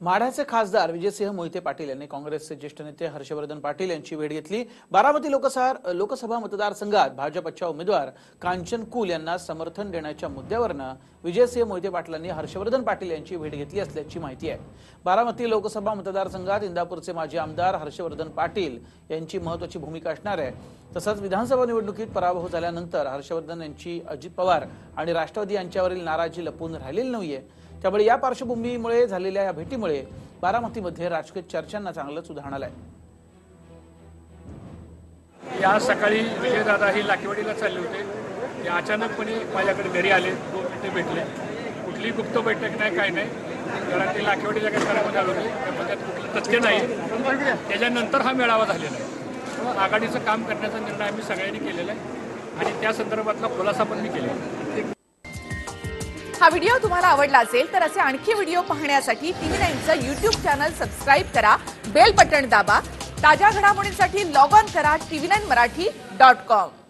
माढ्याचे खासदार विजयसिंह मोहिते पाटील यांनी काँग्रेसचे ज्येष्ठ नेते हर्षवर्धन पाटील यांची भेट घेतली। बारामती लोकसभा मतदारसंघात भाजपच्या उमेदवार कांचन कुल यांना समर्थन देण्याच्या मुद्द्यावरून विजयसिंह मोहिते पाटलांनी हर्षवर्धन पाटील यांची भेट घेतली असल्याची माहिती आहे। बारामती लोकसभा मतदारसंघात इंदापूरचे माजी आमदार हर्षवर्धन पाटील यांची महत्त्वाची भूमिका असणार आहे। तसंच विधानसभा निवडणुकीत पराभव झाल्यानंतर हर्षवर्धन यांची अजित पवार आणि राष्ट्रवादी यांच्यावरील नाराजी लपून राहिलेली नाहीये। त्यामुळे या पार्श्वभूमीमुळे झालेल्या या भेटीमुळे बारामतीमध्ये राजकीय चर्चांना चांगलंच उधाण आलंय। या सकाळी विजयदादा ही लाकेवाडीला चालले होते। ते अचानकपणे माझ्याकडे घरी आले, 2 मिनिटे भेटले। कुठली गुप्त बैठक नाही, काय नाही, कारण ते लाकेवाडीच्या घरामध्ये आलो होते, त्यामध्ये कुठलं तथ्य नाही। त्याच्यानंतर हा मेळावा झालेला आहे। आघाडीचं काम करण्याचा निर्णय आम्ही सगळ्यांनी केलेला आहे आणि त्या संदर्भातला खुलासा पण मी केला। हा व्हिडिओ तुम्हाला आवडला असेल तर असे आणखी व्हिडिओ पाहण्यासाठी TV9चं YouTube चॅनल सबस्क्राइब करा, बेल बटन दाबा। ताज्या घडामोडींसाठी लॉग ऑन करा tv9marathi.com।